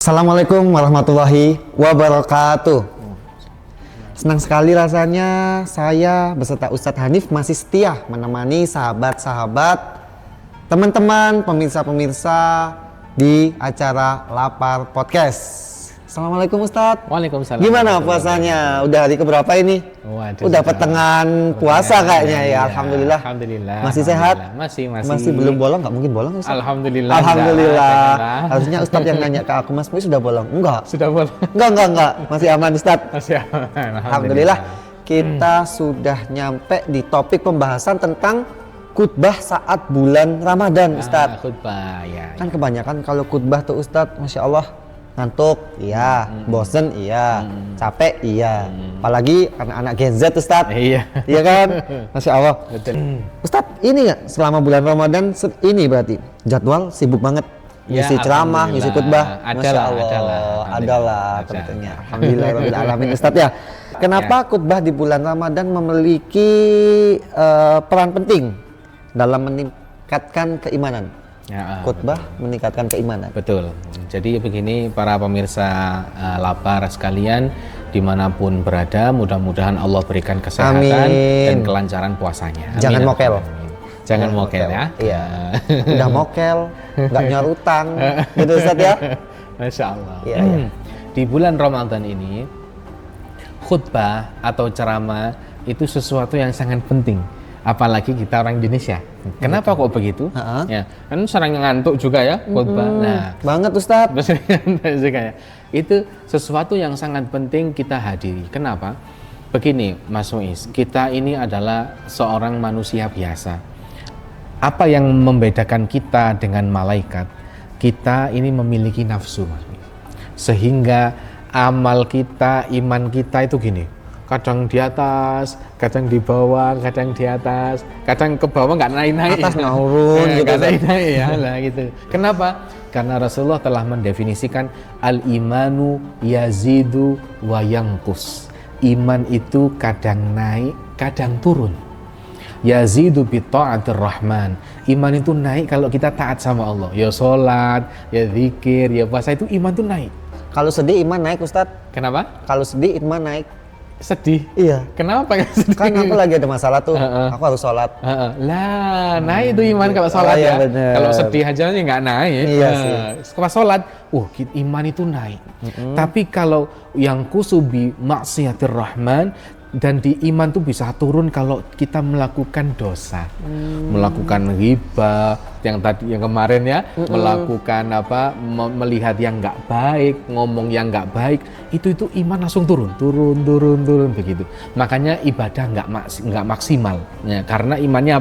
Assalamualaikum warahmatullahi wabarakatuh. Senang sekali rasanya saya beserta Ustadz Hanif masih setia menemani sahabat-sahabat, teman-teman, pemirsa-pemirsa di acara Lapar Podcast. Assalamualaikum Ustadz. Waalaikumsalam. Gimana puasanya? Udah hari keberapa ini? Waduh, udah pertengahan puasa kayaknya ya. Alhamdulillah. Alhamdulillah. Masih sehat? Masih belum bolong? Nggak mungkin bolong Ustadz? Alhamdulillah. Alhamdulillah. Harusnya Ustadz yang nanya ke aku, Mas Boy sudah bolong? Enggak. Sudah bolong. Enggak. Masih aman Ustadz. Masih aman. Alhamdulillah. Kita sudah nyampe di topik pembahasan tentang khutbah saat bulan Ramadan Ustadz. Khutbah ya. Kan kebanyakan kalau khutbah tuh Ustadz, Masya Allah, ngantuk, iya, bosen, iya, capek, iya. Apalagi anak-anak Gen Z Ustadz. Iya. Iya kan? Masya Allah. Betul. Ustadz, ini nggak selama bulan Ramadan ini berarti jadwal sibuk banget. Ya, Ngisi ceramah, ngisi khutbah. Adalah. Tentunya. Alhamdulillah rabbil alamin Ustadz ya. Kenapa khutbah di bulan Ramadan memiliki peran penting dalam meningkatkan keimanan? Ya, Khutbah meningkatkan keimanan. Betul. Jadi begini para pemirsa Lapar sekalian, dimanapun berada, mudah-mudahan Allah berikan kesehatan dan kelancaran puasanya. Amin. Jangan mokel. Jangan mokel ya. Iya. Udah mokel, nggak nyaur utang, gitu Ustaz ya. Masya Allah. Iya. Di bulan Ramadan ini, khutbah atau ceramah itu sesuatu yang sangat penting. Apalagi kita orang Indonesia. Kenapa kok begitu? Ya, kan sering ngantuk juga ya khutbah. Nah, banget Ustaz. juga ya. Itu sesuatu yang sangat penting kita hadiri. Kenapa? Begini, Mas Muiz, kita ini adalah seorang manusia biasa. Apa yang membedakan kita dengan malaikat? Kita ini memiliki nafsu, Mas Muiz. Sehingga amal kita, iman kita itu gini. Kadang di atas, kadang di bawah, kadang di atas, kadang ke bawah nggak naik-naik. Atas nurun gitu. Nggak naik-naik ya, lah gitu. Kenapa? Karena Rasulullah telah mendefinisikan al-imanu yazidu wa yanqus. Iman itu kadang naik, kadang turun. Yazidu bi ta'atir rahman. Iman itu naik kalau kita taat sama Allah. Ya sholat, ya zikir, ya puasa, itu iman itu naik. Kalau sedih iman naik Ustadz. Kenapa? Kalau sedih iman naik. Sedih. Iya. Kenapa nggak sedih? Kan aku lagi ada masalah tuh. Aku harus sholat. Lah, naik itu iman kalau sholat ya. Kalau sedih aja nih nggak naik. Iya sih. Setelah sholat, iman itu naik. Tapi kalau yang kusubi maksiatir rahman, dan di iman tuh bisa turun kalau kita melakukan dosa, melakukan ghibah yang kemarin ya, melakukan melihat yang nggak baik, ngomong yang nggak baik, itu iman langsung turun begitu. Makanya ibadah nggak maksimal, ya, karena imannya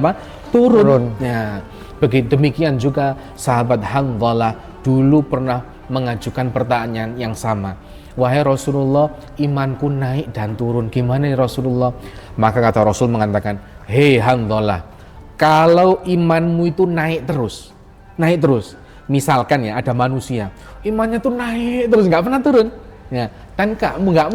turun. Ya, begitu demikian juga sahabat Hanzalah dulu pernah mengajukan pertanyaan yang sama. Wahai Rasulullah, imanku naik dan turun. Gimana ya Rasulullah? Maka kata Rasul mengatakan, hei Hanzalah, kalau imanmu itu naik terus. Misalkan ya ada manusia, imannya tuh naik terus, nggak pernah turun. Ya, kan nggak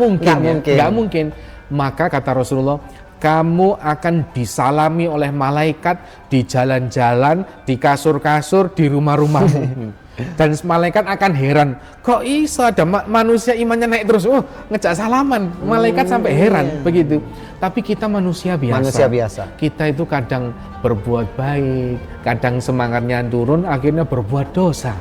mungkin. Maka kata Rasulullah, kamu akan disalami oleh malaikat di jalan-jalan, di kasur-kasur, di rumah-rumahmu. Dan malaikat akan heran, kok bisa ada manusia imannya naik terus, ngejak salaman, malaikat sampai heran begitu. Tapi kita manusia biasa. Kita itu kadang berbuat baik, kadang semangatnya turun, akhirnya berbuat dosa,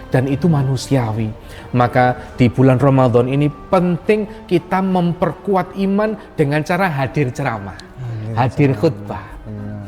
dan itu manusiawi. Maka di bulan Ramadan ini penting kita memperkuat iman dengan cara hadir ceramah, hadir khutbah,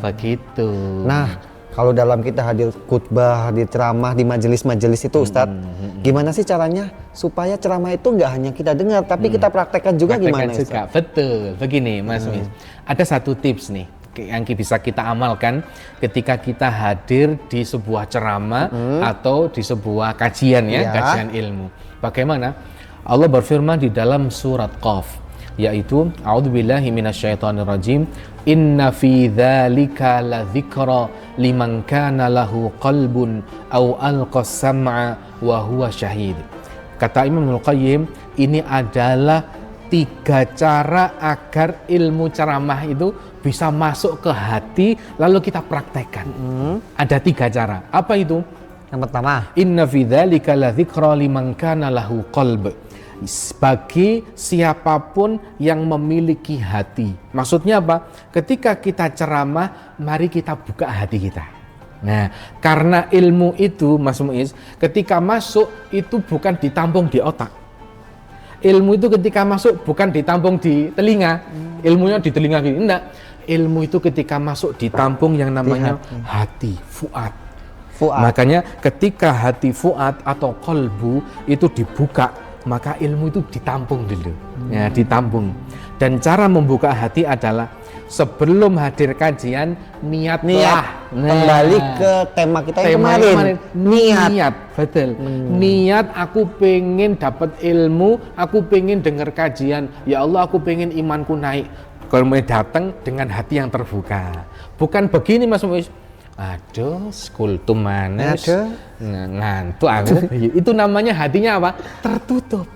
begitu. Nah, kalau dalam kita hadir khutbah, hadir ceramah di majelis-majelis itu Ustadz, gimana sih caranya supaya ceramah itu nggak hanya kita dengar, tapi kita praktekkan juga gimana Ustadz? Betul, begini Mas Mis. Ada satu tips nih yang bisa kita amalkan ketika kita hadir di sebuah ceramah atau di sebuah kajian kajian ilmu. Bagaimana? Allah berfirman di dalam surat Qaf, yaitu a'udzubillahi minasyaitonirrajim, inna fi dzalika ladzikra liman kana lahu qalbun aw alqas sam'a wa huwa syahid. Kata Imam Al-Qayyim, ini adalah 3 cara agar ilmu ceramah itu bisa masuk ke hati lalu kita praktekkan. Ada 3 cara. Apa itu? Yang pertama, inna fi dzalika ladzikra liman kana lahu qalb. Bagi siapapun yang memiliki hati. Maksudnya apa? Ketika kita ceramah, mari kita buka hati kita. Nah, karena ilmu itu, Mas Muiz, ketika masuk itu bukan ditampung di otak. Ilmu itu ketika masuk bukan ditampung di telinga. Ilmunya di telinga gini, enggak. Ilmu itu ketika masuk ditampung yang namanya hati, fuad. Makanya ketika hati fuad atau kolbu itu dibuka, maka ilmu itu ditampung dulu. Ya, ditampung. Dan cara membuka hati adalah sebelum hadir kajian, niatlah. Kembali ke tema kita yang kemarin. Niat, betul. Niat, aku pengen dapat ilmu, aku pengen dengar kajian. Ya Allah, aku pengen imanku naik. Kalau mau datang dengan hati yang terbuka. Bukan begini Mas Muiz. Aduh, kultum manis. Ngantuk aku. Itu namanya hatinya apa? Tertutup.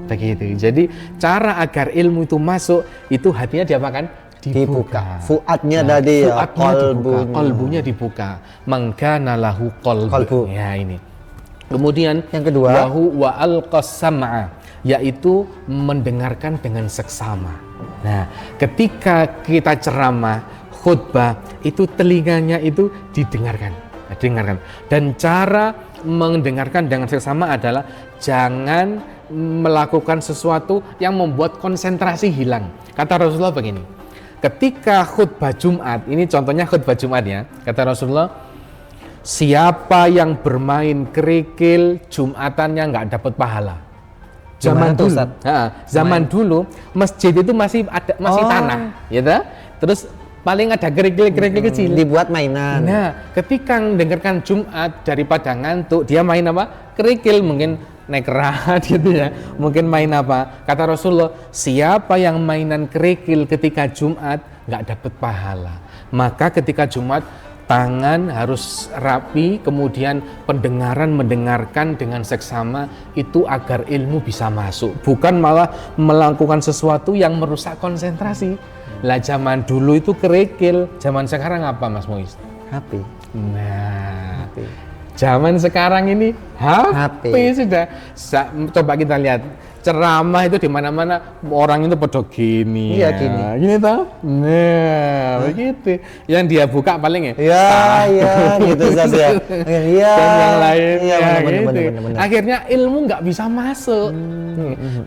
Begitu. Jadi cara agar ilmu itu masuk, itu hatinya diapakan? Dibuka. Fuadnya tadi ya, kolbunya dibuka. Mangkana lahu qalbu. Ya ini. Kemudian yang kedua, wahu wa alqas sam'a, yaitu mendengarkan dengan seksama. Nah, ketika kita ceramah, khutbah, itu telinganya itu didengarkan. Dan cara mendengarkan dengan seksama adalah jangan melakukan sesuatu yang membuat konsentrasi hilang. Kata Rasulullah begini, ketika khutbah Jumat, ini contohnya khutbah Jumat ya, kata Rasulullah, siapa yang bermain kerikil Jumatannya nggak dapat pahala. Zaman dulu masjid itu masih tanah, gitu. Terus paling ada kerikil kecil. Dibuat mainan. Nah, ketika mendengarkan Jumat daripada ngantuk, dia main apa? Kerikil, mungkin naik kerat gitu ya. Mungkin main apa? Kata Rasulullah, siapa yang mainan kerikil ketika Jumat nggak dapat pahala. Maka ketika Jumat tangan harus rapi, kemudian pendengaran mendengarkan dengan seksama, itu agar ilmu bisa masuk, bukan malah melakukan sesuatu yang merusak konsentrasi. Lah zaman dulu itu kerikil, zaman sekarang apa Mas Muiz? HP. Nah, HP. Zaman sekarang ini HP sudah. Coba kita lihat ceramah itu di mana-mana orang itu pada gini. Iya, ya. Gini toh. Nah, begitu. Yang dia buka paling ya. Iya, gitu saja. Iya. Dan yang lain iya, ya, benar, gitu. benar. Akhirnya ilmu nggak bisa masuk.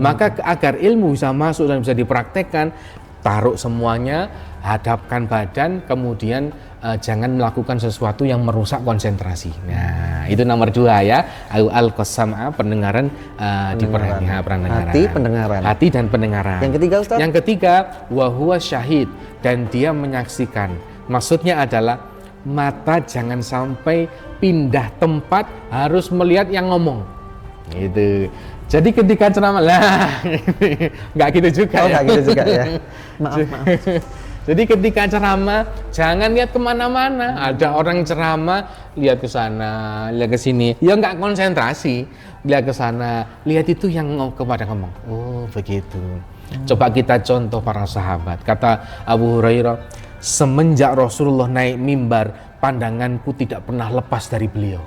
Maka agar ilmu bisa masuk dan bisa dipraktekkan, taruh semuanya, hadapkan badan, kemudian jangan melakukan sesuatu yang merusak konsentrasi. Nah, itu nomor 2 ya. Al-qasam'a, pendengaran pendengaran. Hati dan pendengaran. Yang ketiga Ustaz? Yang ketiga, wa huwa syahid, dan dia menyaksikan. Maksudnya adalah mata jangan sampai pindah tempat, harus melihat yang ngomong. Gitu. Jadi ketika ceramah nggak gitu juga. Nggak gitu juga ya. Maaf. Jadi ketika ceramah jangan lihat kemana-mana. Ada orang ceramah lihat ke sana, lihat ke sini, ya nggak konsentrasi. Lihat ke sana, lihat itu yang kepada ngomong. Oh begitu. Coba kita contoh para sahabat. Kata Abu Hurairah, semenjak Rasulullah naik mimbar, pandanganku tidak pernah lepas dari beliau.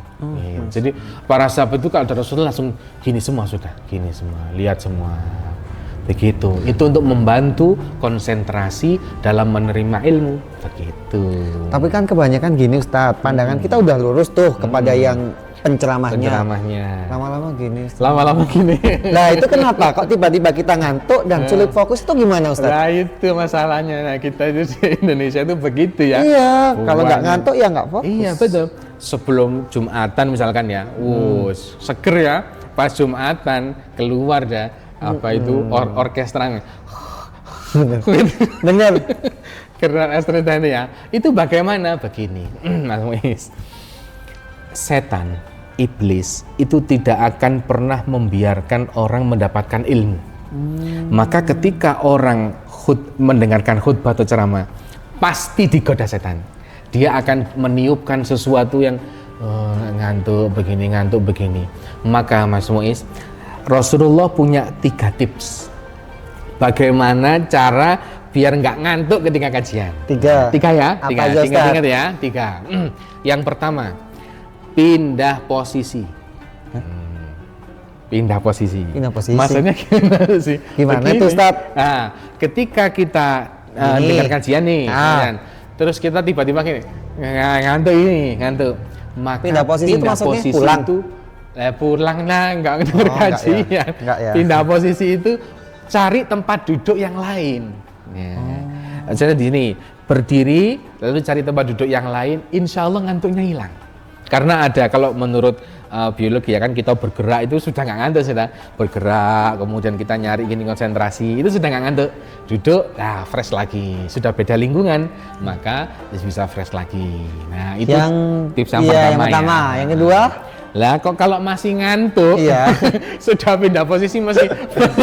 Jadi para sahabat itu kalau ada Rasulullah langsung gini semua sudah, gini semua, lihat semua. Begitu. Itu untuk membantu konsentrasi dalam menerima ilmu. Begitu. Tapi kan kebanyakan gini Ustadz, pandangan kita udah lurus tuh kepada yang penceramahnya. Lama-lama gini. Nah itu kenapa? Kok tiba-tiba kita ngantuk dan sulit fokus itu gimana Ustadz? Nah itu masalahnya. Nah, kita itu di Indonesia itu begitu ya. Iya. Kalau nggak ngantuk ya nggak fokus. Iya betul. Sebelum Jumatan misalkan ya, seger ya. Pas Jumatan keluar dah itu orkestranya. Bener. Karena orkestra itu ya. Itu bagaimana? Begini, Mas Muiz. Setan, iblis itu tidak akan pernah membiarkan orang mendapatkan ilmu. Maka ketika orang mendengarkan khutbah atau ceramah, pasti digoda setan. Dia akan meniupkan sesuatu yang ngantuk begini. Maka Mas Muiz, Rasulullah punya 3 tips bagaimana cara biar nggak ngantuk ketika kajian. 3 ya? Apa aja, 3 ingat ya? 3. Yang pertama, pindah posisi. Pindah posisi. Maksudnya gimana sih? Gimana itu Ustaz? Nah, ketika kita dengar kajian nih, terus kita tiba-tiba gini, ngantuk. Maka pindah posisi itu maksudnya pulang? Pulang enggak dengar kajian. Enggak ya. Pindah posisi itu cari tempat duduk yang lain. Jadi gini, berdiri lalu cari tempat duduk yang lain, insya Allah ngantuknya hilang. Karena ada, kalau menurut biologi ya kan, kita bergerak itu sudah nggak ngantuk, sudah bergerak, kemudian kita nyari gini konsentrasi, itu sudah nggak ngantuk. Duduk, fresh lagi, sudah beda lingkungan, maka bisa fresh lagi. Nah itu yang tips yang pertama ya. Yang kedua, lah kok kalau masih ngantuk, sudah pindah posisi masih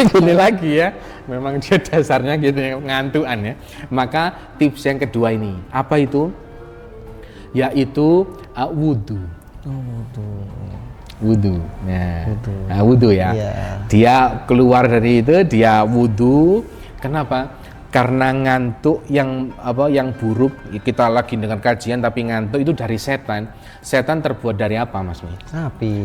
gini lagi ya, memang dia dasarnya gitu ngantuan ya. Maka tips yang kedua ini, apa itu? Yaitu wudhu. Wudhu. Nah, wudhu ya. Dia keluar dari itu, dia wudhu. Kenapa? Karena ngantuk yang buruk, kita lagi dengan kajian tapi ngantuk itu dari setan. Setan terbuat dari apa, Mas Mi?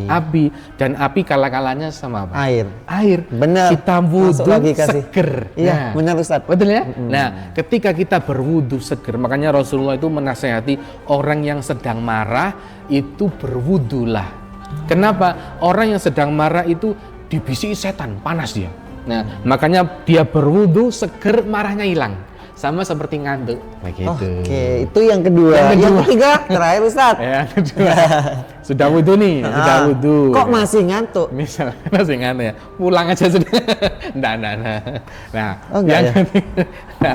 Api. Dan api kala-kalanya sama apa? Air. Benar. Kita wudhu seger. Iya, benar Ustaz. Betul ya? Nah, ketika kita berwudhu seger, makanya Rasulullah itu menasehati orang yang sedang marah itu berwudhulah. Kenapa? Orang yang sedang marah itu dibisiki setan, panas dia. Nah, makanya dia berwudhu seger, marahnya hilang. Sama seperti ngantuk. Begitu. Oke, itu yang kedua. Yang ketiga, terakhir Ustaz. Yang kedua. Sudah wudhu nih, sudah wudhu. Kok masih ngantuk? Misal masih ngantuk ya. Pulang aja sudah. Nah. Yang ketiga,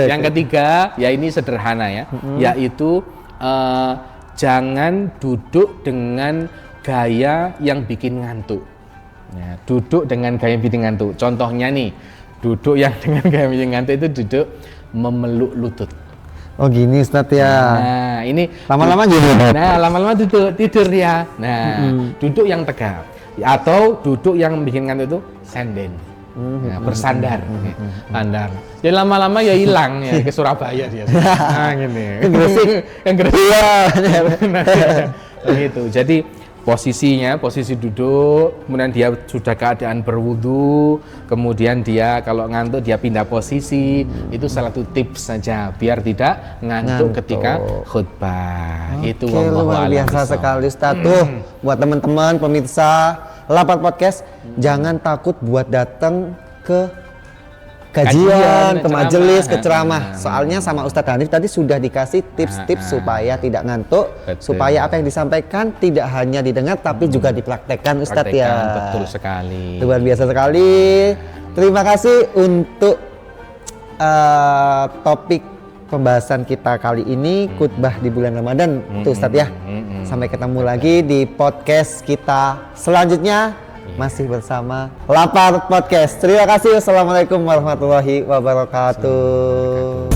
yang ketiga, ya ini sederhana ya, yaitu jangan duduk dengan gaya yang bikin ngantuk. Ya, duduk dengan gaya bikin ngantuk. Contohnya nih, duduk yang dengan gaya bikin ngantuk itu duduk memeluk lutut. Oh gini Ustaz ya. Nah ini lama-lama gini. Nah lama-lama tidur ya. Nah duduk yang tegak atau duduk yang bikin ngantuk itu senden. Nah, bersandar, sandar. Jadi lama-lama ya hilang ya ke Surabaya dia. Nah gini. Yang Gresik. Gitu. Jadi posisinya, posisi duduk, kemudian dia sudah keadaan berwudu, kemudian dia kalau ngantuk dia pindah posisi, itu salah satu tips saja biar tidak ngantuk ketika khutbah. Itu luar biasa sekali Ustaz. Tuh buat teman-teman pemirsa Lapat Podcast, jangan takut buat datang ke kajian, ke majelis, ke ceramah. Soalnya sama Ustadz Hanif tadi sudah dikasih tips-tips supaya tidak ngantuk, supaya apa yang disampaikan tidak hanya didengar tapi juga dipraktekkan Ustadz ya. Betul sekali. Luar biasa sekali. Terima kasih untuk topik pembahasan kita kali ini, khutbah di bulan Ramadan, tuh Ustadz ya. Sampai ketemu lagi di podcast kita selanjutnya. Masih bersama Lapar Podcast. Terima kasih. Wassalamualaikum warahmatullahi wabarakatuh.